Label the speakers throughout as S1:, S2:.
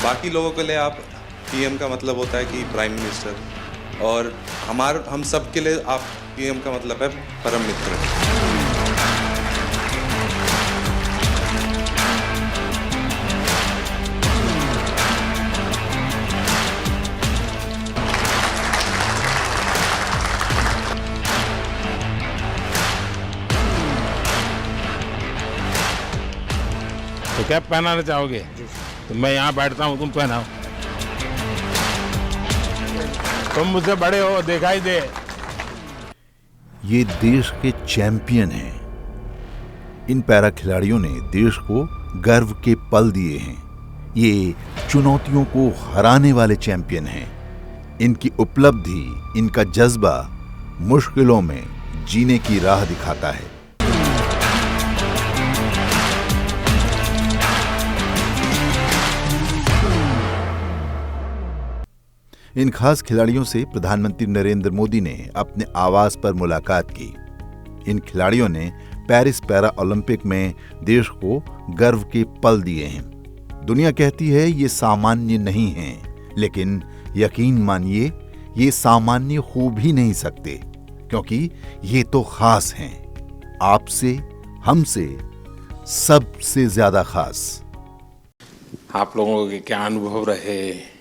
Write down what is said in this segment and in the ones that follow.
S1: बाकी लोगों के लिए आप पीएम का मतलब होता है कि प्राइम मिनिस्टर, और हम सब के लिए आप पीएम का मतलब है परम मित्र।
S2: तो कैप पहनाना चाहोगे? तो मैं यहाँ बैठता हूँ, तुम पहनाओ। तुम मुझसे बड़े हो, दिखाई दे।
S3: ये देश के चैंपियन हैं। इन पैरा खिलाड़ियों ने देश को गर्व के पल दिए हैं। ये चुनौतियों को हराने वाले चैंपियन हैं। इनकी उपलब्धि, इनका जज्बा मुश्किलों में जीने की राह दिखाता है। इन खास खिलाड़ियों से प्रधानमंत्री नरेंद्र मोदी ने अपने आवास पर मुलाकात की। इन खिलाड़ियों ने पेरिस पैरा ओलंपिक में देश को गर्व के पल दिए हैं। दुनिया कहती है ये सामान्य नहीं हैं, लेकिन यकीन मानिए ये सामान्य हो भी नहीं सकते, क्योंकि ये तो खास हैं। आपसे, हमसे, सबसे ज्यादा खास।
S2: आप लोगों के क्या अनुभव रहे,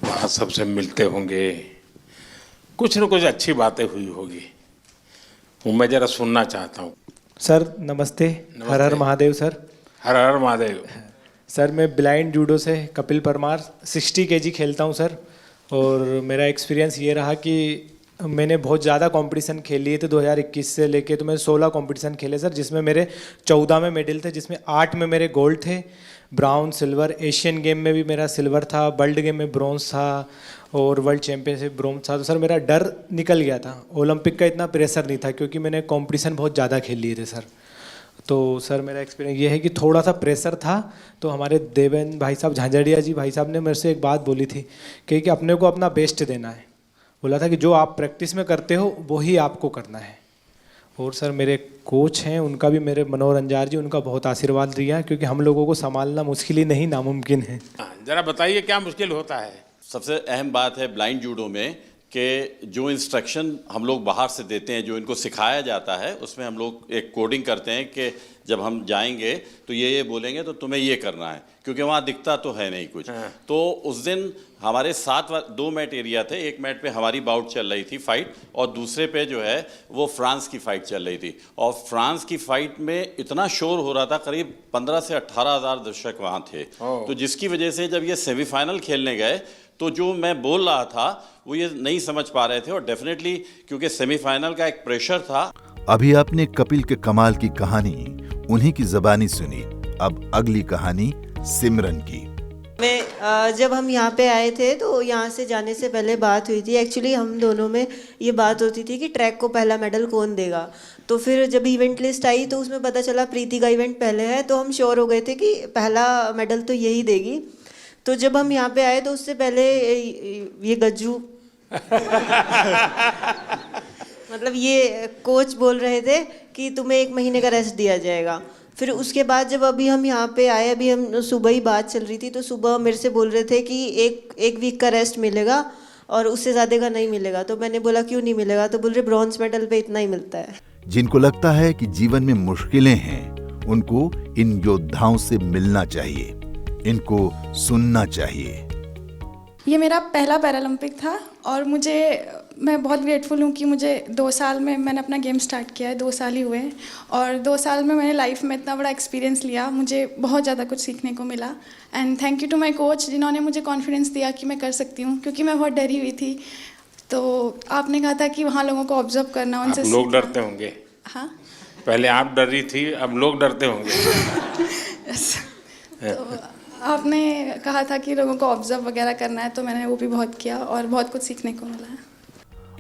S2: वहाँ सबसे मिलते होंगे, कुछ न कुछ अच्छी बातें हुई होगी, वो मैं जरा सुनना चाहता हूँ।
S4: सर नमस्ते। हर हर महादेव सर।
S2: हर हर महादेव।
S4: सर मैं ब्लाइंड जूडो से कपिल परमार 60 केजी खेलता हूँ सर, और मेरा एक्सपीरियंस ये रहा कि मैंने बहुत ज़्यादा कंपटीशन खेल लिए थे 2021 से लेके, तो मैं 16 कंपटीशन खेले सर, जिसमें मेरे 14 में मेडल थे, जिसमें 8 में मेरे गोल्ड थे, ब्राउन, सिल्वर। एशियन गेम में भी मेरा सिल्वर था, वर्ल्ड गेम में ब्रॉन्ज था, और वर्ल्ड चैंपियनशिप ब्रॉन्ज था। तो सर मेरा डर निकल गया था, ओलंपिक का इतना प्रेशर नहीं था, क्योंकि मैंने कंपटीशन बहुत ज़्यादा खेल लिए थे सर। तो सर मेरा एक्सपीरियंस ये है कि थोड़ा सा प्रेशर था। तो हमारे देवेंद्र भाई साहब, झांझड़िया जी भाई साहब ने मेरे से एक बात बोली थी कि अपने को अपना बेस्ट देना है। बोला था कि जो आप प्रैक्टिस में करते हो वही आपको करना है। और सर मेरे कोच हैं, उनका भी, मेरे मनोहर अंजार जी, उनका बहुत आशीर्वाद दिया, क्योंकि हम लोगों को संभालना मुश्किल ही नहीं, नामुमकिन है।
S2: जरा बताइए क्या मुश्किल होता है?
S5: सबसे अहम बात है ब्लाइंड जूडो में कि जो इंस्ट्रक्शन हम लोग बाहर से देते हैं, जो इनको सिखाया जाता है, उसमें हम लोग एक कोडिंग करते हैं कि जब हम जाएंगे तो ये बोलेंगे तो तुम्हें ये करना है, क्योंकि वहाँ दिखता तो है नहीं कुछ। तो उस दिन हमारे 2 मैट एरिया थे। एक मैट पे हमारी बाउट चल रही थी फाइट, और दूसरे पे जो है वो फ्रांस की फाइट चल रही थी। और फ्रांस की फाइट में इतना शोर हो रहा था, करीब 15 से 18 हज़ार दर्शक वहाँ थे। तो जिसकी वजह से जब ये सेमीफाइनल खेलने गए तो जो मैं बोल रहा था वो ये नहीं समझ पा रहे थे, और डेफिनेटली क्योंकि सेमीफाइनल का एक प्रेशर था।
S3: अभी आपने कपिल के कमाल की कहानी उन्हीं की ज़बानी सुनी। अब अगली कहानी सिमरन की।
S6: जब हम यहाँ पे आए थे तो यहाँ से जाने से पहले बात हुई थी। एक्चुअली हम दोनों में ये बात होती थी कि ट्रैक को पहला मेडल कौन देगा। तो फिर जब इवेंट लिस्ट आई तो उसमें पता चला प्रीति का इवेंट पहले है, तो हम श्योर हो गए थे कि पहला मेडल तो यही देगी। तो जब हम यहाँ पे आए तो उससे पहले ये गज्जू मतलब ये कोच बोल रहे थे कि तुम्हें 1 महीने का रेस्ट दिया जाएगा। फिर उसके बाद जब अभी हम यहाँ पे आए, अभी हम सुबह ही बात चल रही थी, तो सुबह मेरे से बोल रहे थे कि एक वीक का रेस्ट मिलेगा और उससे ज़्यादा का नहीं मिलेगा। तो मैंने बोला क्यों नहीं मिलेगा? तो बोल रहे ब्रॉन्ज मेडल पे इतना ही मिलता है।
S3: जिनको लगता है कि जीवन में मुश्किलें हैं, उनको इन योद्धाओं से मिलना चाहिए, इनको सुनना चाहिए।
S7: ये मेरा पहला पैरालंपिक था, और मैं बहुत ग्रेटफुल हूँ कि मुझे 2 साल में मैंने अपना गेम स्टार्ट किया है। 2 साल ही हुए हैं, और 2 साल में मैंने लाइफ में इतना बड़ा एक्सपीरियंस लिया, मुझे बहुत ज़्यादा कुछ सीखने को मिला। And thank you to my coach, जिन्होंने मुझे कॉन्फिडेंस दिया कि मैं कर सकती हूँ, क्योंकि मैं बहुत डरी हुई थी। तो आपने कहा था कि वहाँ लोगों को ऑब्जर्व करना, उनसे
S2: आप लोग डरते होंगे।
S7: हाँ,
S2: पहले आप डर रही थी, अब लोग डरते होंगे।
S7: तो आपने कहा था कि लोगों को ऑब्जर्व वगैरह करना है, तो मैंने वो भी बहुत किया और बहुत कुछ सीखने को मिला है।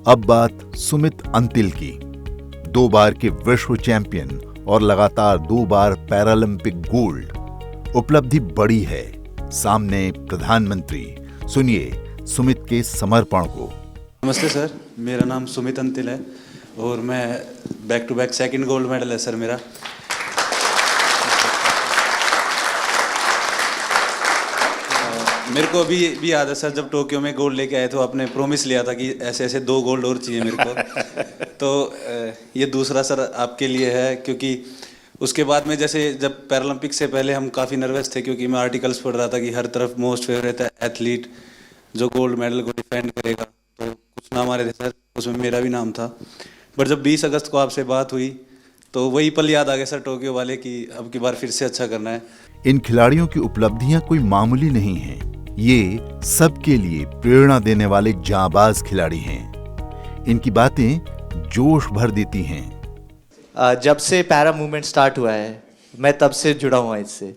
S3: अब बात सुमित अंतिल की। 2 बार के विश्व चैंपियन और लगातार 2 बार पैरालंपिक गोल्ड। उपलब्धि बड़ी है। सामने प्रधानमंत्री। सुनिए सुमित के समर्पण को।
S8: नमस्ते सर, मेरा नाम सुमित अंतिल है और मैं back to back 2nd gold medal है सर मेरा। मेरे को भी याद है सर, जब टोक्यो में गोल्ड लेके आए तो आपने प्रॉमिस लिया था कि ऐसे ऐसे 2 गोल्ड और चाहिए मेरे को। तो ये दूसरा सर आपके लिए है, क्योंकि उसके बाद में जैसे जब पैरालंपिक से पहले हम काफ़ी नर्वस थे, क्योंकि मैं आर्टिकल्स पढ़ रहा था कि हर तरफ मोस्ट फेवरेट एथलीट जो गोल्ड मेडल को डिफेंड करेगा, तो कुछ नाम आ रहे थे सर, उसमें मेरा भी नाम था। बट जब 20 अगस्त को आपसे बात हुई तो वही पल याद आ गया सर टोक्यो वाले, कि अब की बार फिर से अच्छा करना है।
S3: इन खिलाड़ियों की उपलब्धियां कोई मामूली नहीं हैं। ये सबके लिए प्रेरणा देने वाले जांबाज खिलाड़ी हैं। इनकी बातें जोश भर देती हैं।
S9: जब से पैरा मूवमेंट स्टार्ट हुआ है मैं तब से जुड़ा हुआ इससे,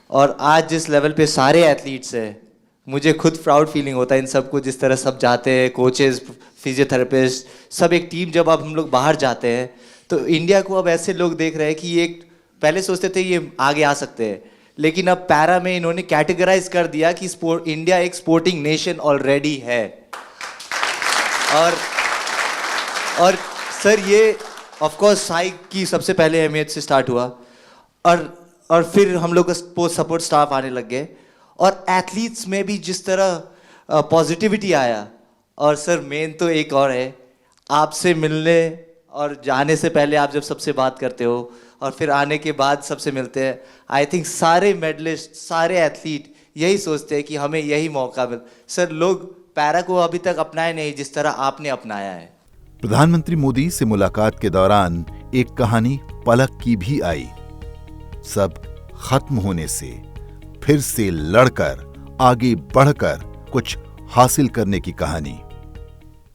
S9: और आज जिस लेवल पे सारे एथलीट्स हैं मुझे खुद प्राउड फीलिंग होता है इन सबको, जिस तरह सब जाते हैं, कोचेस, फिजियोथेरेपिस्ट, सब एक टीम। जब अब हम लोग बाहर जाते हैं तो इंडिया को अब ऐसे लोग देख रहे हैं कि ये पहले सोचते थे ये आगे आ सकते हैं, लेकिन अब पैरा में इन्होंने कैटेगराइज कर दिया कि इंडिया एक स्पोर्टिंग नेशन ऑलरेडी है। और सर ये ऑफ कोर्स साई की सबसे पहले अहमियत से स्टार्ट हुआ, और फिर हम लोग का सपोर्ट स्टाफ आने लग गए, और एथलीट्स में भी जिस तरह पॉजिटिविटी आया। और सर मेन तो एक और है, आपसे मिलने और जाने से पहले आप जब सबसे बात करते हो और फिर आने के बाद सबसे मिलते हैं, आई थिंक सारे मेडलिस्ट, सारे एथलीट यही सोचते हैं कि हमें यही मौका मिल। सर लोग पैरा को अभी तक अपनाए नहीं जिस तरह आपने अपनाया है।
S3: प्रधानमंत्री मोदी से मुलाकात के दौरान एक कहानी पलक की भी आई। सब खत्म होने से फिर से लड़कर आगे बढ़कर कुछ हासिल करने की कहानी।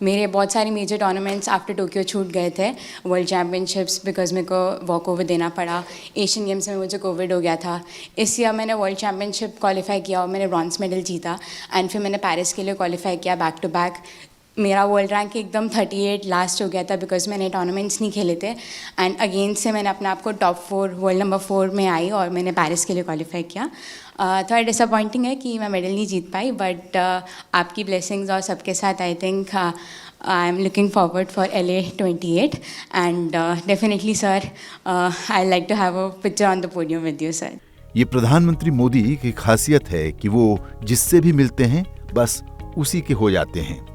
S10: मेरे बहुत सारे मेजर टूर्नामेंट्स आफ्टर टोक्यो छूट गए थे, वर्ल्ड चैम्पियनशिप्स बिकॉज मेरे को वॉकओवर देना पड़ा, एशियन गेम्स में मुझे कोविड हो गया था। इस ईयर मैंने वर्ल्ड चैम्पियनशिप क्वालिफाई किया और मैंने ब्रॉन्ज मेडल जीता, एंड फिर मैंने पेरिस के लिए क्वालिफाई किया बैक टू बैक। मेरा वर्ल्ड रैंक एकदम 38 लास्ट हो गया था बिकॉज मैंने टूर्नामेंट्स नहीं खेले थे, एंड अगेन से मैंने अपने आप को टॉप 4 वर्ल्ड नंबर 4 में आई और मैंने पेरिस के लिए क्वालिफाई किया। थोड़ा डिसअपॉइंटिंग है कि मैं मेडल नहीं जीत पाई, बट आपकी ब्लेसिंग्स और सबके साथ I think I am looking forward for LA 28 and definitely sir I like to have a picture on the podium with you sir.
S3: ये प्रधानमंत्री मोदी की खासियत है कि वो जिससे भी मिलते हैं बस उसी के हो जाते हैं।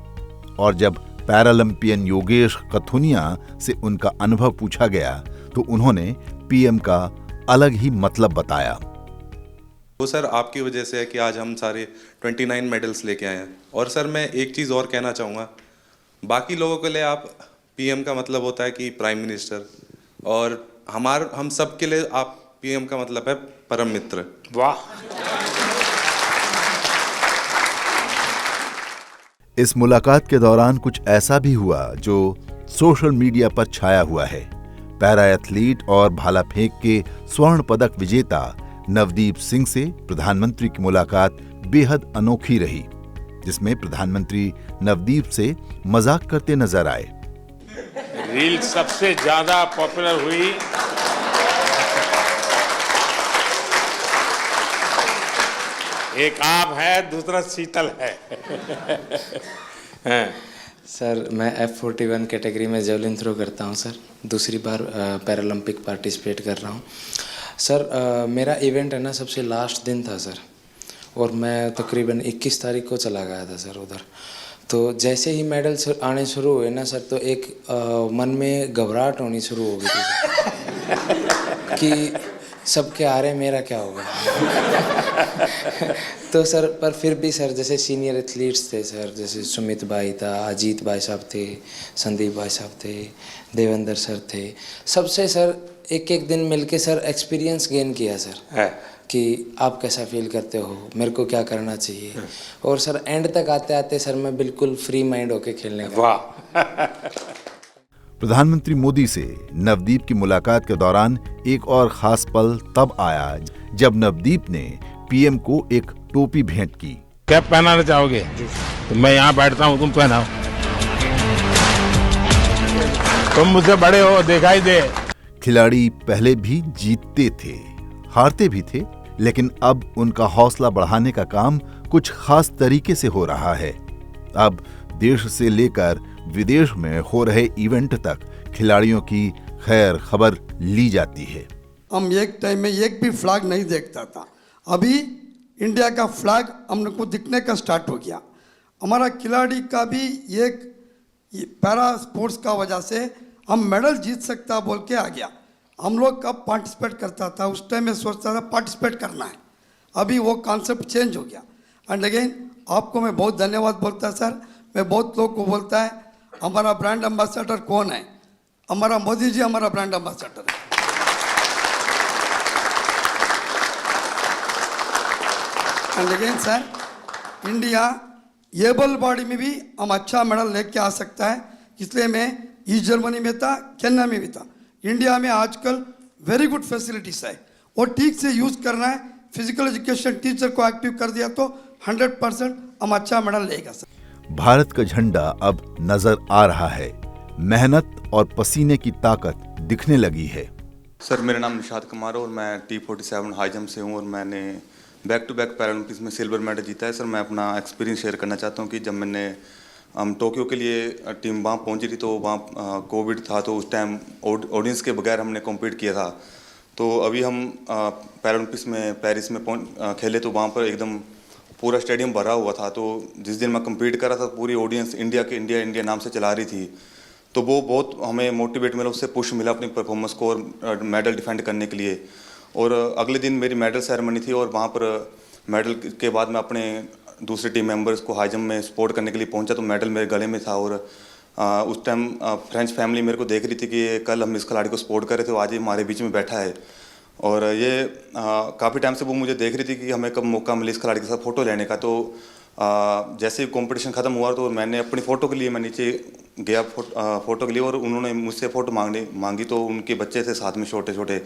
S3: और जब पैरालंपियन योगेश कथुनिया से उनका अनुभव पूछा गया तो उन्होंने पीएम का अलग ही मतलब बताया।
S1: वो सर आपकी वजह से है कि आज हम सारे 29 मेडल्स लेके आए हैं। और सर मैं एक चीज़ और कहना चाहूँगा, बाकी लोगों के लिए आप पीएम का मतलब होता है कि प्राइम मिनिस्टर, और हम सब के लिए आप पीएम का मतलब है परम मित्र।
S2: वाह।
S3: इस मुलाकात के दौरान कुछ ऐसा भी हुआ जो सोशल मीडिया पर छाया हुआ है। पैरा एथलीट और भाला फेंक के स्वर्ण पदक विजेता नवदीप सिंह से प्रधानमंत्री की मुलाकात बेहद अनोखी रही, जिसमें प्रधानमंत्री नवदीप से मजाक करते नजर आए।
S2: रील सबसे ज्यादा पॉपुलर हुई एक आप है, दूसरा शीतल है।
S11: सर मैं F41 कैटेगरी में जेवलिन थ्रो करता हूं सर, दूसरी बार पैरालंपिक पार्टिसिपेट कर रहा हूं सर। मेरा इवेंट है ना सबसे लास्ट दिन था सर, और मैं तकरीबन 21 तारीख को चला गया था सर उधर। तो जैसे ही मेडल आने शुरू हुए ना सर, तो एक मन में घबराहट होनी शुरू हो गई थी कि सबके आ रहे मेरा क्या होगा। तो सर पर फिर भी सर जैसे सीनियर एथलीट्स थे सर, जैसे सुमित भाई था, अजीत भाई साहब थे, संदीप भाई साहब थे, देवेंद्र सर थे, सबसे सर एक एक दिन मिलके सर एक्सपीरियंस गेन किया सर कि आप कैसा फील करते हो, मेरे को क्या करना चाहिए। और सर एंड तक आते आते सर मैं बिल्कुल फ्री माइंड होके खेलने का।
S2: वाह।
S3: प्रधानमंत्री मोदी से नवदीप की मुलाकात के दौरान एक और खास पल तब आया जब नवदीप ने पीएम को एक टोपी भेंट की।
S2: कैप पहनाना चाहोगे? तो मैं यहाँ बैठता हूँ, तुम पहनाओ। तुम मुझसे बड़े हो, दिखाई दे।
S3: खिलाड़ी पहले भी जीतते थे, हारते भी थे, लेकिन अब उनका हौसला बढ़ाने का काम कुछ खास तरीके से हो रहा है। अब देश से लेकर विदेश में हो रहे इवेंट तक खिलाड़ियों की खैर खबर ली जाती है।
S12: हम एक टाइम में एक भी फ्लैग नहीं देखता था, अभी इंडिया का फ्लैग हम लोग को दिखने का स्टार्ट हो गया। हमारा खिलाड़ी का भी एक पैरा स्पोर्ट्स का वजह से हम मेडल जीत सकता बोल के आ गया। हम लोग कब पार्टिसिपेट करता था, उस टाइम में सोचता था पार्टिसिपेट करना है, अभी वो कॉन्सेप्ट चेंज हो गया। एंड अगेन आपको मैं बहुत धन्यवाद बोलता सर। मैं बहुत लोग को बोलता है हमारा ब्रांड एम्बेसडर कौन है, हमारा मोदी जी हमारा ब्रांड एम्बेसडर है। And again sir, India able body में भी हम अच्छा मेडल लेके आ सकता है, इसलिए मैं ईस्ट जर्मनी में था, केन्या में भी था। इंडिया में आजकल वेरी गुड फैसिलिटीज है और ठीक से यूज करना है। फिजिकल एजुकेशन टीचर को एक्टिव कर दिया तो 100% हम अच्छा मेडल लेगा सर।
S3: भारत का झंडा अब नजर आ रहा है, मेहनत और पसीने की ताकत दिखने लगी है।
S13: सर मेरा नाम निशाद कुमार है और मैं T47 हाई जंप से हूँ और मैंने बैक टू बैक पैरालंपिक्स में सिल्वर मेडल जीता है। सर मैं अपना एक्सपीरियंस शेयर करना चाहता हूँ कि जब मैंने हम टोक्यो के लिए टीम वहाँ पहुँची थी तो वहाँ कोविड था, तो उस टाइम ऑडियंस के बगैर हमने कॉम्पीट किया था। तो अभी हम पैरालंपिक्स में पेरिस में खेले तो वहाँ पर एकदम पूरा स्टेडियम भरा हुआ था। तो जिस दिन मैं कम्पीट कर रहा था पूरी ऑडियंस इंडिया नाम से चला रही थी, तो वो बहुत हमें मोटिवेट मिला, उससे पुश मिला अपनी परफॉर्मेंस को और मेडल डिफेंड करने के लिए। और अगले दिन मेरी मेडल सेरेमनी थी और वहाँ पर मेडल के बाद मैं अपने दूसरे टीम मेंबर्स को हाई जंप में सपोर्ट करने के लिए पहुँचा, तो मेडल मेरे गले में था। और उस टाइम फ्रेंच फैमिली मेरे को देख रही थी कि कल हम इस खिलाड़ी को सपोर्ट कर रहे थे, आज ये हमारे बीच में बैठा है। और ये काफ़ी टाइम से वो मुझे देख रही थी कि हमें कब मौका मिले इस खिलाड़ी के साथ फ़ोटो लेने का। तो जैसे ही कंपटीशन ख़त्म हुआ तो मैंने अपनी फ़ोटो के लिए मैं नीचे गया फ़ोटो के लिए, और उन्होंने मुझसे फ़ोटो मांगी। तो उनके बच्चे थे साथ में छोटे छोटे,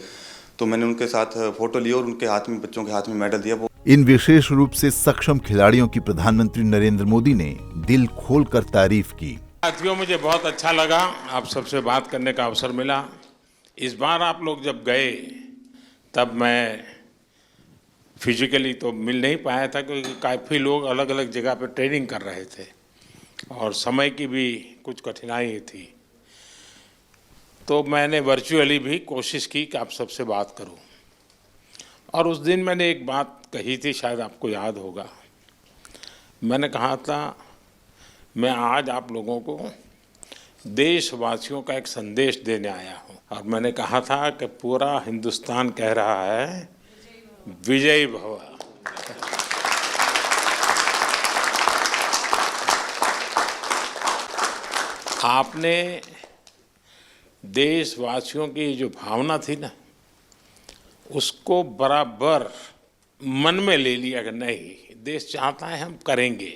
S13: तो मैंने उनके साथ फ़ोटो ली और उनके हाथ में, बच्चों के हाथ में मेडल दिया।
S3: इन विशेष रूप से सक्षम खिलाड़ियों की प्रधानमंत्री नरेंद्र मोदी ने दिल खोलकर तारीफ की।
S2: साथियों, मुझे बहुत अच्छा लगा, आप सबसे बात करने का अवसर मिला। इस बार आप लोग जब गए तब मैं फिजिकली तो मिल नहीं पाया था, क्योंकि काफ़ी लोग अलग अलग जगह पर ट्रेनिंग कर रहे थे और समय की भी कुछ कठिनाई थी। तो मैंने वर्चुअली भी कोशिश की कि आप सबसे बात करूं। और उस दिन मैंने एक बात कही थी, शायद आपको याद होगा। मैंने कहा था मैं आज आप लोगों को देशवासियों का एक संदेश देने आया हूं, और मैंने कहा था कि पूरा हिंदुस्तान कह रहा है विजयी भव। आपने देशवासियों की जो भावना थी ना, उसको बराबर मन में ले लिया कि नहीं, देश चाहता है हम करेंगे।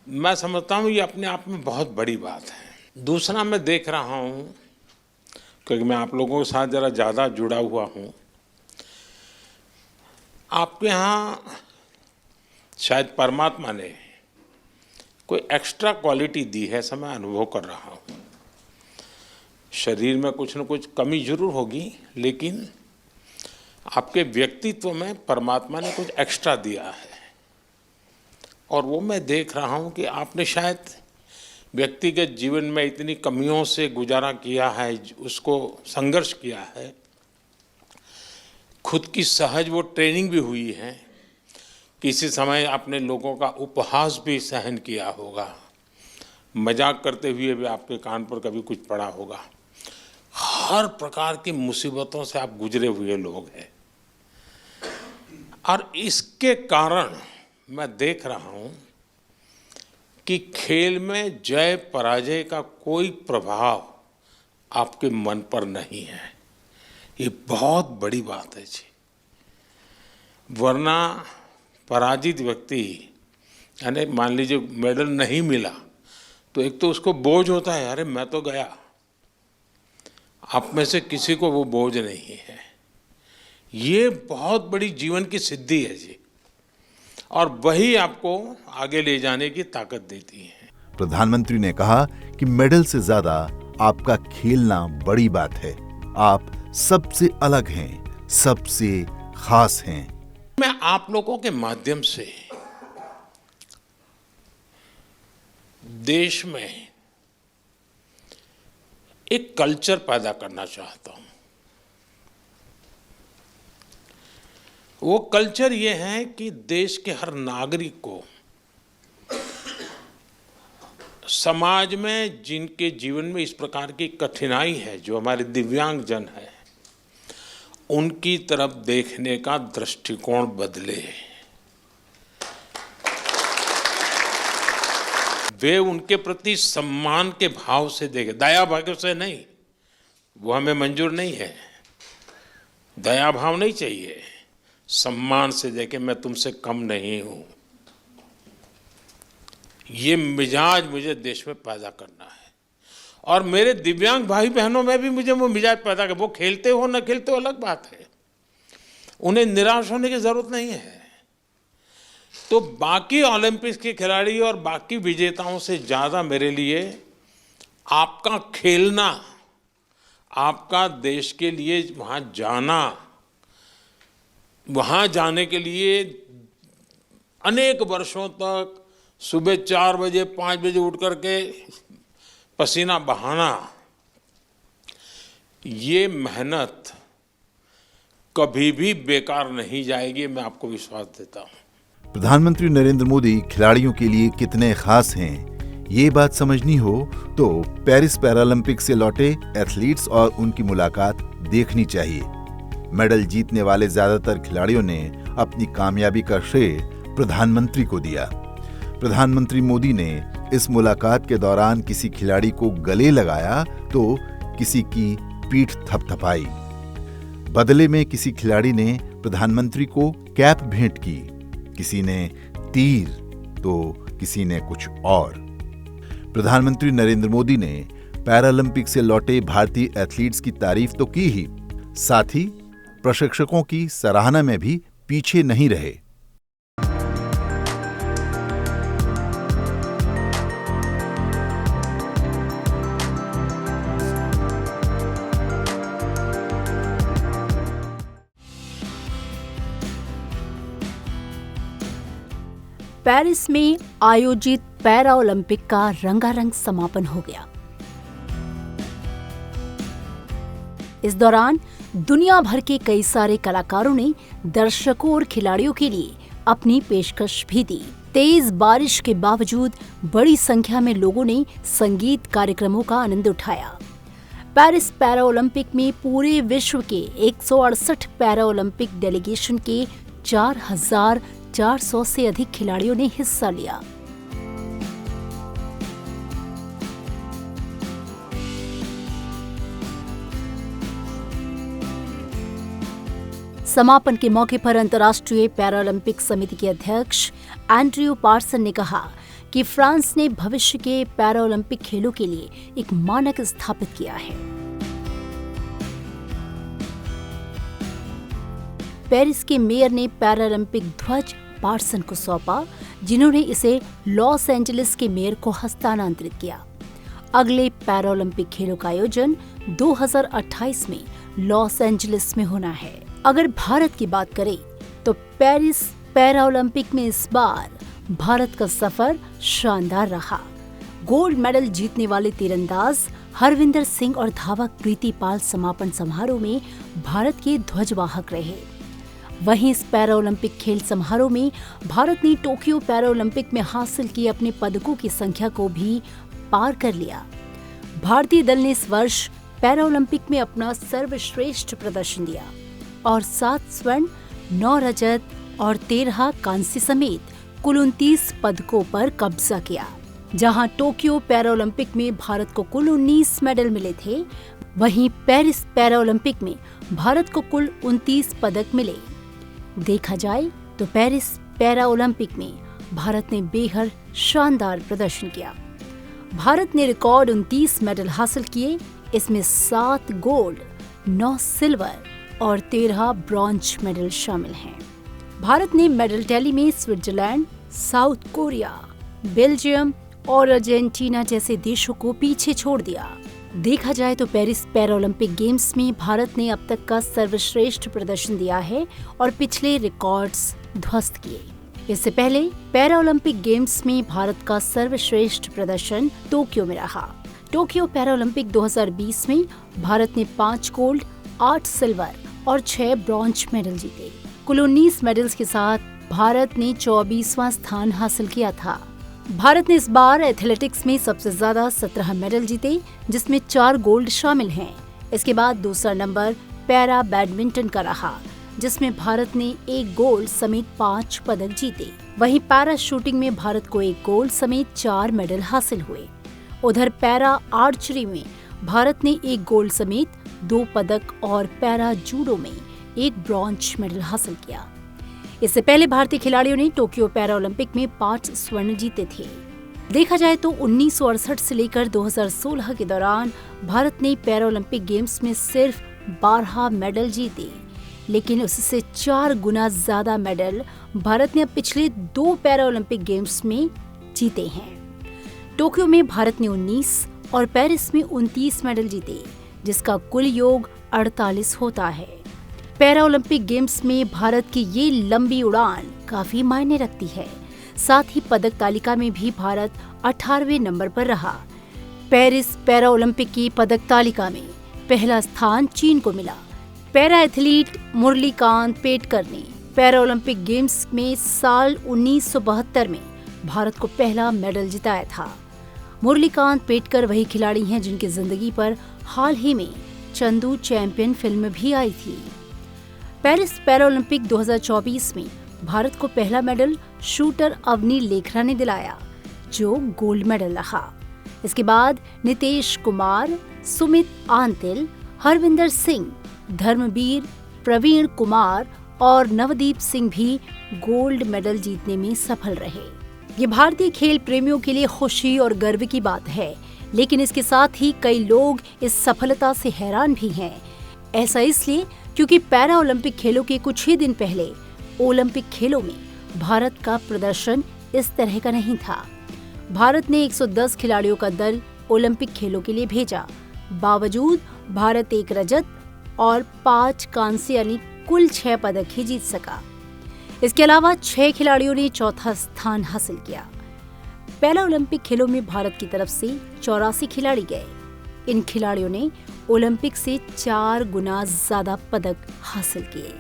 S2: मैं समझता हूँ ये अपने आप में बहुत बड़ी बात है। दूसरा, मैं देख रहा हूँ, क्योंकि मैं आप लोगों के साथ ज़रा ज़्यादा जुड़ा हुआ हूँ, आपके यहाँ शायद परमात्मा ने कोई एक्स्ट्रा क्वालिटी दी है, ऐसा मैं अनुभव कर रहा हूँ। शरीर में कुछ न कुछ कमी जरूर होगी, लेकिन आपके व्यक्तित्व में परमात्मा ने कुछ एक्स्ट्रा दिया है। और वो मैं देख रहा हूँ कि आपने शायद व्यक्तिगत जीवन में इतनी कमियों से गुजारा किया है, उसको संघर्ष किया है, खुद की सहज वो ट्रेनिंग भी हुई है। किसी समय आपने लोगों का उपहास भी सहन किया होगा, मजाक करते हुए भी आपके कान पर कभी कुछ पड़ा होगा। हर प्रकार की मुसीबतों से आप गुजरे हुए लोग हैं, और इसके कारण मैं देख रहा हूं कि खेल में जय पराजय का कोई प्रभाव आपके मन पर नहीं है। ये बहुत बड़ी बात है जी, वरना पराजित व्यक्ति, यानी मान लीजिए मेडल नहीं मिला तो एक तो उसको बोझ होता है, अरे मैं तो गया। आप में से किसी को वो बोझ नहीं है। ये बहुत बड़ी जीवन की सिद्धि है जी, और वही आपको आगे ले जाने की ताकत देती है।
S3: प्रधानमंत्री ने कहा कि मेडल से ज्यादा आपका खेलना बड़ी बात है। आप सबसे अलग हैं, सबसे खास हैं।
S2: मैं आप लोगों के माध्यम से देश में एक कल्चर पैदा करना चाहता हूं, वो कल्चर ये है कि देश के हर नागरिक को समाज में जिनके जीवन में इस प्रकार की कठिनाई है, जो हमारे दिव्यांग जन है, उनकी तरफ देखने का दृष्टिकोण बदले। वे उनके प्रति सम्मान के भाव से देखें, दया भाव से नहीं। वो हमें मंजूर नहीं है। दया भाव नहीं चाहिए, सम्मान से देखें, मैं तुमसे कम नहीं हूं। ये मिजाज मुझे देश में पैदा करना है, और मेरे दिव्यांग भाई बहनों में भी मुझे वो मिजाज पैदा कर। वो खेलते हो न खेलते हो अलग बात है, उन्हें निराश होने की जरूरत नहीं है। तो बाकी ओलंपिक्स के खिलाड़ी और बाकी विजेताओं से ज़्यादा मेरे लिए आपका खेलना, आपका देश के लिए वहाँ जाना, वहाँ जाने के लिए अनेक वर्षों तक सुबह 4 बजे 5 बजे उठ करके पसीना बहाना, ये मेहनत कभी भी बेकार नहीं जाएगी, मैं आपको विश्वास देता हूँ।
S3: प्रधानमंत्री नरेंद्र मोदी खिलाड़ियों के लिए कितने खास हैं, ये बात समझनी हो तो पेरिस पैरालंपिक से लौटे एथलीट्स और उनकी मुलाकात देखनी चाहिए। मेडल जीतने वाले ज्यादातर खिलाड़ियों ने अपनी कामयाबी का श्रेय प्रधानमंत्री को दिया। प्रधानमंत्री मोदी ने इस मुलाकात के दौरान किसी खिलाड़ी को गले लगाया तो किसी की पीठ थपथपाई। बदले में किसी खिलाड़ी ने प्रधानमंत्री को कैप भेंट की, किसी ने तीर तो किसी ने कुछ और। प्रधानमंत्री नरेंद्र मोदी ने पैरालंपिक से लौटे भारतीय एथलीट्स की तारीफ तो की ही, साथ ही प्रशिक्षकों की सराहना में भी पीछे नहीं रहे।
S14: पेरिस में आयोजित पैरा ओलंपिक का रंगारंग समापन हो गया। इस दौरान दुनिया भर के कई सारे कलाकारों ने दर्शकों और खिलाड़ियों के लिए अपनी पेशकश भी दी। तेज बारिश के बावजूद बड़ी संख्या में लोगों ने संगीत कार्यक्रमों का आनंद उठाया। पेरिस पैरा ओलंपिक में पूरे विश्व के 168 पैरा ओलंपिक डेलीगेशन के 4,400 से अधिक खिलाड़ियों ने हिस्सा लिया। समापन के मौके पर अंतर्राष्ट्रीय पैरालंपिक समिति के अध्यक्ष एंड्रयू पार्सन ने कहा कि फ्रांस ने भविष्य के पैरालंपिक खेलों के लिए एक मानक स्थापित किया है। पेरिस के मेयर ने पैरालंपिक ध्वज पार्सन को सौंपा, जिन्होंने इसे लॉस एंजलिस के मेयर को हस्तांतरित किया। अगले पैरालंपिक खेलों का आयोजन 2028 में लॉस एंजलिस में होना है। अगर भारत की बात करें तो पेरिस पैरालंपिक में इस बार भारत का सफर शानदार रहा। गोल्ड मेडल जीतने वाले तीरंदाज हरविंदर सिंह और धावक प्रीति पाल समापन समारोह में भारत के ध्वजवाहक रहे। वहीं इस पैरालंपिक खेल समारोह में भारत ने टोक्यो पैरालंपिक में हासिल किए अपने पदकों की संख्या को भी पार कर लिया। भारतीय दल ने इस वर्ष पैरालंपिक में अपना सर्वश्रेष्ठ प्रदर्शन दिया और 7 स्वर्ण, 9 रजत और 13 कांस्य समेत कुल 29 पदकों पर कब्जा किया। जहां टोक्यो पैरालंपिक में भारत को कुल 19 मेडल मिले थे, वहीं पेरिस पैरालंपिक में भारत को कुल 29 पदक मिले। देखा जाए तो पेरिस पैरालंपिक में भारत ने बेहद शानदार प्रदर्शन किया। भारत ने रिकॉर्ड 29 मेडल हासिल किए। इसमें 7 गोल्ड, 9 सिल्वर और 13 ब्रॉन्ज मेडल शामिल हैं। भारत ने मेडल टैली में स्विट्जरलैंड, साउथ कोरिया, बेल्जियम और अर्जेंटीना जैसे देशों को पीछे छोड़ दिया। देखा जाए तो पेरिस पैरालंपिक गेम्स में भारत ने अब तक का सर्वश्रेष्ठ प्रदर्शन दिया है और पिछले रिकॉर्ड्स ध्वस्त किए। इससे पहले पैरालंपिक गेम्स में भारत का सर्वश्रेष्ठ प्रदर्शन टोक्यो में रहा। टोक्यो पैरालंपिक 2020 में भारत ने 5 गोल्ड, 8 सिल्वर और 6 ब्रॉन्ज मेडल जीते। कुल 19 मेडल्स के साथ भारत ने 24वां स्थान हासिल किया था। भारत ने इस बार एथलेटिक्स में सबसे ज्यादा 17 मेडल जीते, जिसमें 4 गोल्ड शामिल हैं। इसके बाद दूसरा नंबर पैरा बैडमिंटन का रहा, जिसमें भारत ने 1 गोल्ड समेत 5 पदक जीते। वहीं पैरा शूटिंग में भारत को 1 गोल्ड समेत 4 मेडल हासिल हुए। उधर पैरा आर्चरी में भारत ने 1 गोल्ड समेत 2 पदक और पैरा जूडो में 1 ब्रॉन्ज मेडल हासिल किया। इससे पहले भारतीय खिलाड़ियों ने टोक्यो पैरा ओलंपिक में 5 स्वर्ण जीते थे। देखा जाए तो 1968 से लेकर 2016 के दौरान भारत ने पैरा ओलंपिक गेम्स में सिर्फ 12 मेडल जीते, लेकिन उससे 4 गुना ज्यादा मेडल भारत ने अब पिछले 2 पैरा ओलंपिक गेम्स में जीते हैं। टोक्यो में भारत ने 19 और पेरिस में 29 मेडल जीते, जिसका कुल योग 48 होता है। पैरा ओलंपिक गेम्स में भारत की ये लंबी उड़ान काफी मायने रखती है। साथ ही पदक तालिका में भी भारत 18वें नंबर पर रहा। पेरिस पैरा ओलंपिक की पदक तालिका में पहला स्थान चीन को मिला। पैरा एथलीट मुरलीकांत पेटकर ने पैरा ओलंपिक गेम्स में साल 1972 में भारत को पहला मेडल जिताया था। मुरलीकांत पेटकर वही खिलाड़ी हैं जिनकी जिंदगी पर हाल ही में चंदू चैंपियन फिल्म भी आई थी। पेरिस पैरा ओलंपिक 2024 में भारत को पहला मेडल शूटर अवनी लेखरा ने दिलाया, जो गोल्ड मेडल रहा। इसके बाद नितेश कुमार, सुमित आंतिल, हरविंदर सिंह, धर्मवीर, प्रवीण कुमार और नवदीप सिंह भी गोल्ड मेडल जीतने में सफल रहे। ये भारतीय खेल प्रेमियों के लिए खुशी और गर्व की बात है, लेकिन इसके साथ ही कई लोग इस सफलता से हैरान भी हैं। ऐसा इसलिए क्योंकि पैरा ओलंपिक खेलों के कुछ ही दिन पहले ओलंपिक खेलों में भारत का प्रदर्शन इस तरह का नहीं था। भारत ने 110 खिलाड़ियों का दल ओलंपिक खेलों के लिए भेजा। बावजूद भारत 1 रजत और 5 कांस्य यानी कुल 6 पदक ही जीत सका। इसके अलावा 6 खिलाड़ियों ने चौथा स्थान हासिल किया। पैरा ओलंपिक खेलों में भारत की तरफ से 84 खिलाड़ी गए। इन खिलाड़ियों ने ओलंपिक से 4 गुना ज्यादा पदक हासिल किए।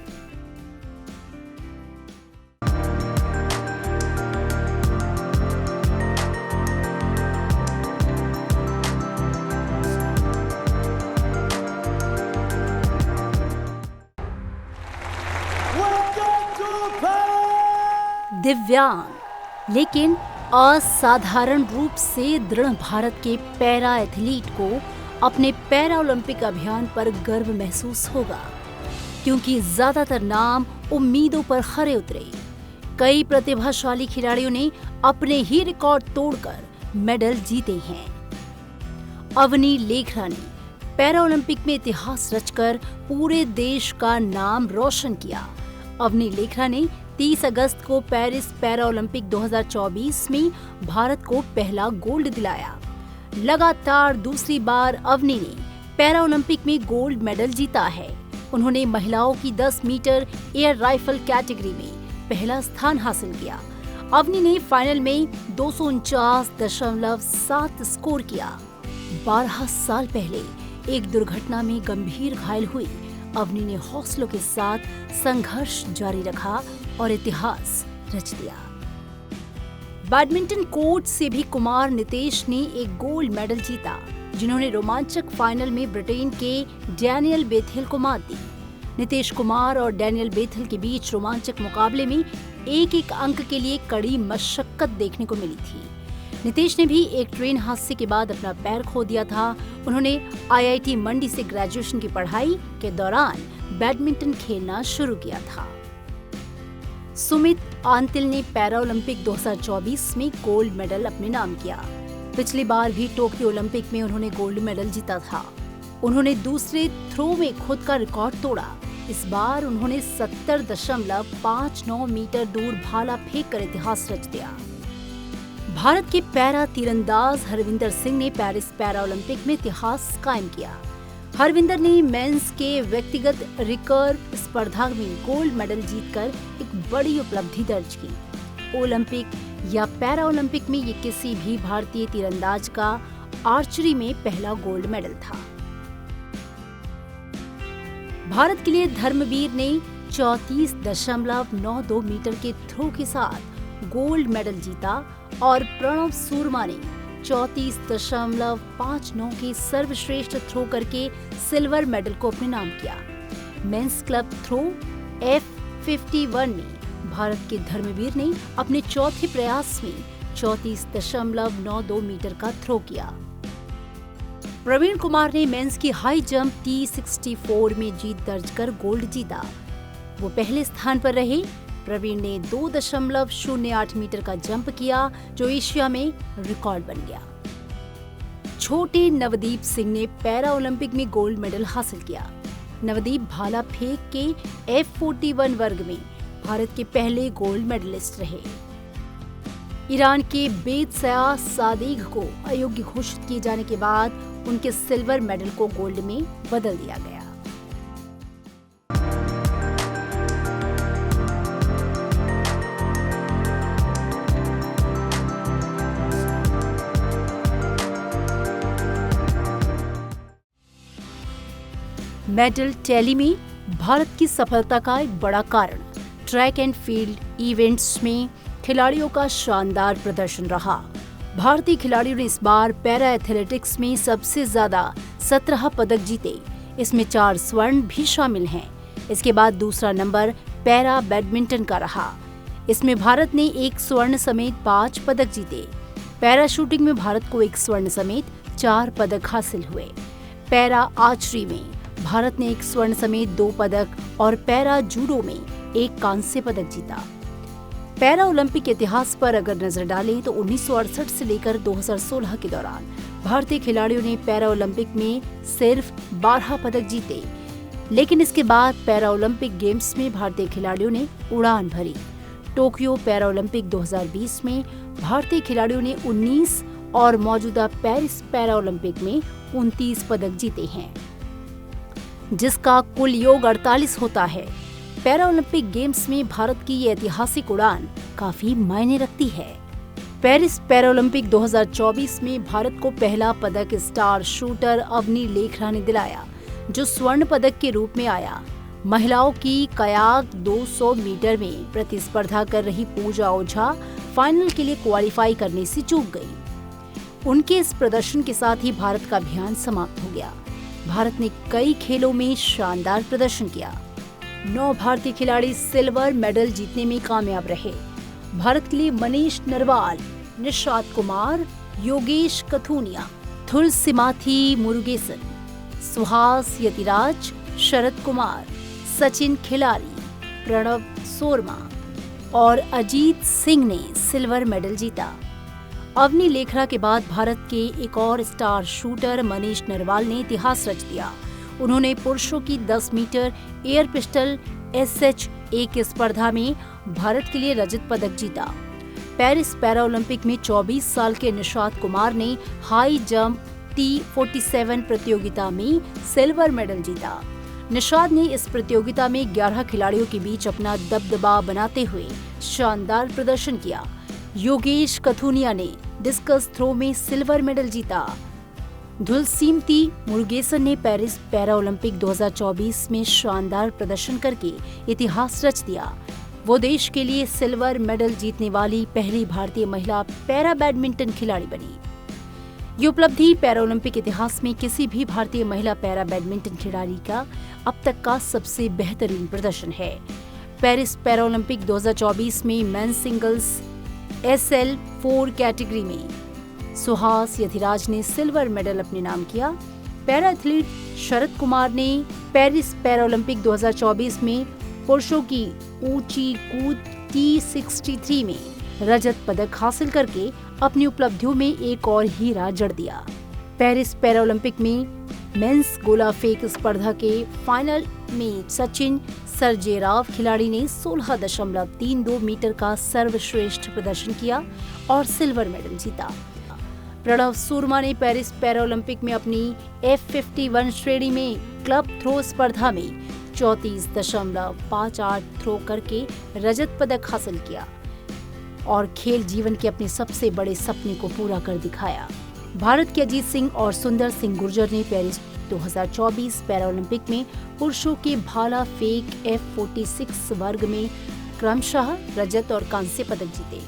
S14: दिव्यांग लेकिन असाधारण रूप से दृढ़ भारत के पैरा एथलीट को अपने पैरा ओलंपिक अभियान पर गर्व महसूस होगा, क्योंकि ज्यादातर नाम उम्मीदों पर खरे उतरे। कई प्रतिभाशाली खिलाड़ियों ने अपने ही रिकॉर्ड तोड़कर मेडल जीते हैं। अवनी लेखरा ने पैरा ओलंपिक में इतिहास रचकर पूरे देश का नाम रोशन किया। अवनी लेखरा ने 30 अगस्त को पेरिस पैरा ओलंपिक 2024 में भारत को पहला गोल्ड दिलाया। लगातार दूसरी बार अवनी ने पैरा ओलंपिक में गोल्ड मेडल जीता है। उन्होंने महिलाओं की 10 मीटर एयर राइफल कैटेगरी में पहला स्थान हासिल किया। अवनी ने फाइनल में 249.7 स्कोर किया। 12 साल पहले एक दुर्घटना में गंभीर घायल हुई अवनी ने हौसलों के साथ संघर्ष जारी रखा और इतिहास रच दिया। बैडमिंटन कोर्ट से भी कुमार नितेश ने एक गोल्ड मेडल जीता, जिन्होंने रोमांचक फाइनल में ब्रिटेन के डैनियल बेथेल को मात दी। नितेश कुमार और डैनियल बेथेल के बीच रोमांचक मुकाबले में एक अंक के लिए कड़ी मशक्कत देखने को मिली थी। नितेश ने भी एक ट्रेन हादसे के बाद अपना पैर खो दिया था। उन्होंने IIT मंडी से ग्रेजुएशन की पढ़ाई के दौरान बैडमिंटन खेलना शुरू किया था। सुमित आंतिल ने पैरा ओलंपिक 2024 में गोल्ड मेडल अपने नाम किया। पिछली बार भी टोक्यो ओलंपिक में उन्होंने गोल्ड मेडल जीता था। उन्होंने दूसरे थ्रो में खुद का रिकॉर्ड तोड़ा। इस बार उन्होंने 70.59 मीटर दूर भाला फेंककर इतिहास रच दिया। भारत के पैरा तीरंदाज हरविंदर सिंह ने पेरिस पैरा ओलंपिक में इतिहास कायम किया। हरविंदर ने मेंस के व्यक्तिगत रिकर्व स्पर्धा में गोल्ड मेडल जीतकर एक बड़ी उपलब्धि दर्ज की। ओलंपिक या पैरा ओलंपिक में ये किसी भी भारतीय तीरंदाज का आर्चरी में पहला गोल्ड मेडल था। भारत के लिए धर्मवीर ने 34.92 मीटर के थ्रो के साथ गोल्ड मेडल जीता और प्रणव सूरमा ने 34.59 के सर्वश्रेष्ठ थ्रो करके सिल्वर मेडल को अपने नाम किया। मेंस क्लब थ्रो F51 में भारत के धर्मवीर ने अपने चौथे प्रयास में 34.92 मीटर का थ्रो किया। प्रवीण कुमार ने मेंस की हाई जंप T64 में जीत दर्ज कर गोल्ड जीता। वो पहले स्थान पर रहे। प्रवीण ने 2.08 मीटर का जंप किया जो एशिया में रिकॉर्ड बन गया। छोटे नवदीप सिंह ने पैरा ओलंपिक में गोल्ड मेडल हासिल किया। नवदीप भाला फेंक के F41 वर्ग में भारत के पहले गोल्ड मेडलिस्ट रहे। ईरान के बेतसया सादिक को अयोग्य घोषित किए जाने के बाद उनके सिल्वर मेडल को गोल्ड में बदल दिया गया। मेडल टैली में भारत की सफलता का एक बड़ा कारण ट्रैक एंड फील्ड इवेंट्स में खिलाड़ियों का शानदार प्रदर्शन रहा। भारतीय खिलाड़ियों ने इस बार पैरा एथलेटिक्स में सबसे ज्यादा 17 पदक जीते। इसमें 4 स्वर्ण भी शामिल हैं। इसके बाद दूसरा नंबर पैरा बैडमिंटन का रहा। इसमें भारत ने 1 स्वर्ण समेत 5 पदक जीते। पैरा शूटिंग में भारत को 1 स्वर्ण समेत 4 पदक हासिल हुए। पैरा आर्चरी में भारत ने 1 स्वर्ण समेत 2 पदक और पैरा जूडो में 1 कांस्य पदक जीता। पैरा ओलंपिक के इतिहास पर अगर नजर डालें तो 1968 से लेकर 2016 के दौरान भारतीय खिलाड़ियों ने पैरा ओलंपिक में सिर्फ 12 पदक जीते। लेकिन इसके बाद पैरा ओलंपिक गेम्स में भारतीय खिलाड़ियों ने उड़ान भरी। टोक्यो पैरा ओलंपिक 2020 में भारतीय खिलाड़ियों ने 19 और मौजूदा पेरिस पैरा ओलंपिक में 29 पदक जीते हैं, जिसका कुल योग 48 होता है। पैरा ओलंपिक गेम्स में भारत की ये ऐतिहासिक उड़ान काफी मायने रखती है। पेरिस पैरा ओलंपिक 2024 में भारत को पहला पदक स्टार शूटर अवनी लेखरा ने दिलाया, जो स्वर्ण पदक के रूप में आया। महिलाओं की कयाक 200 मीटर में प्रतिस्पर्धा कर रही पूजा ओझा फाइनल के लिए क्वालिफाई करने से चूक गई। उनके इस प्रदर्शन के साथ ही भारत का अभियान समाप्त हो गया। भारत ने कई खेलों में शानदार प्रदर्शन किया। 9 भारतीय खिलाड़ी सिल्वर मेडल जीतने में कामयाब रहे। भारत के लिए मनीष नरवाल, निशात कुमार, योगेश कथुनिया, थुलसीमाथी मुरुगेसन, सुहास यतिराज, शरद कुमार, सचिन खिलारी, प्रणव सोरमा और अजीत सिंह ने सिल्वर मेडल जीता। अवनी लेखरा के बाद भारत के एक और स्टार शूटर मनीष नरवाल ने इतिहास रच दिया। उन्होंने पुरुषों की 10 मीटर एयर पिस्टल SH1 स्पर्धा में भारत के लिए रजत पदक जीता। पेरिस पैरा ओलंपिक में 24 साल के निशात कुमार ने हाई जंप T47 प्रतियोगिता में सिल्वर मेडल जीता। निशात ने इस प्रतियोगिता में 11 खिलाड़ियों के बीच अपना दबदबा बनाते हुए शानदार प्रदर्शन किया। योगेश कथुनिया ने डिस्कस थ्रो में सिल्वर मेडल जीता। धुलसीमती मुरुगेसन ने पेरिस पैरा ओलंपिक 2024 में शानदार प्रदर्शन करके इतिहास रच दिया। वो देश के लिए सिल्वर मेडल जीतने वाली पहली भारतीय महिला पैरा बैडमिंटन खिलाड़ी बनी। ये उपलब्धि पैरा ओलंपिक इतिहास में किसी भी भारतीय महिला पैरा बैडमिंटन खिलाड़ी का अब तक का सबसे बेहतरीन प्रदर्शन है। पेरिस पैरा ओलंपिक 2024 में मेंस सिंगल्स SL4 कैटेगरी में सुहास यतिराज ने सिल्वर मेडल अपने नाम किया। पैरा एथलीट शरद कुमार ने पेरिस पैरा ओलंपिक 2024 में पुरुषों की ऊंची कूद T63 में रजत पदक हासिल करके अपनी उपलब्धियों में एक और हीरा जड़ दिया। पेरिस पैरा ओलंपिक में मेंस गोला फेंक स्पर्धा के फाइनल में सचिन सर्जेराव खिलाड़ी ने 16.32 मीटर का सर्वश्रेष्ठ प्रदर्शन किया और सिल्वर मेडल जीता। प्रणव सूरमा ने पेरिस पैरा ओलंपिक में अपनी F51 श्रेणी में क्लब थ्रो स्पर्धा में 34.58 थ्रो करके रजत पदक हासिल किया और खेल जीवन के अपने सबसे बड़े सपने को पूरा कर दिखाया। भारत के अजीत सिंह और सुंदर सिंह गुर्जर ने पेरिस 2024 पैरालंपिक में पुरुषों के भाला फेंक F46 वर्ग में क्रमशः रजत और कांस्य पदक जीते।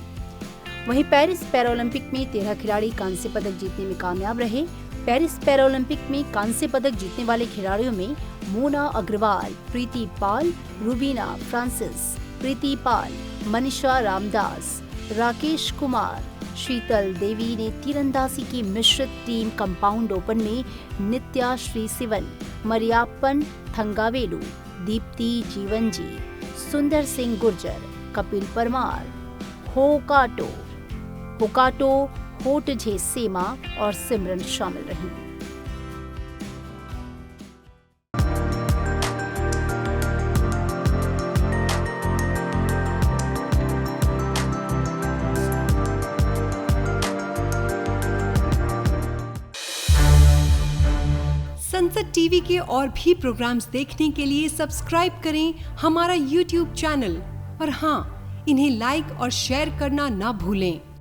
S14: वहीं पेरिस पैरालंपिक में 13 खिलाड़ी कांस्य पदक जीतने में कामयाब रहे। पेरिस पैरालंपिक में कांस्य पदक जीतने वाले खिलाड़ियों में मोना अग्रवाल, प्रीति पाल, रूबीना फ्रांसिस, प्रीति पाल, मनीषा रामदास, राकेश कुमार, शीतल देवी ने तीरंदाजी की मिश्रित टीम कंपाउंड ओपन में नित्या श्री सिवन, मरियाप्पन थंगावेलु, दीप्ति जीवनजी, सुंदर सिंह गुर्जर, कपिल परमार, होकाटो होटझे सेमा और सिमरन शामिल रहीं।
S15: संसद टीवी के और भी प्रोग्राम्स देखने के लिए सब्सक्राइब करें हमारा YouTube चैनल और हाँ, इन्हें लाइक और शेयर करना ना भूलें।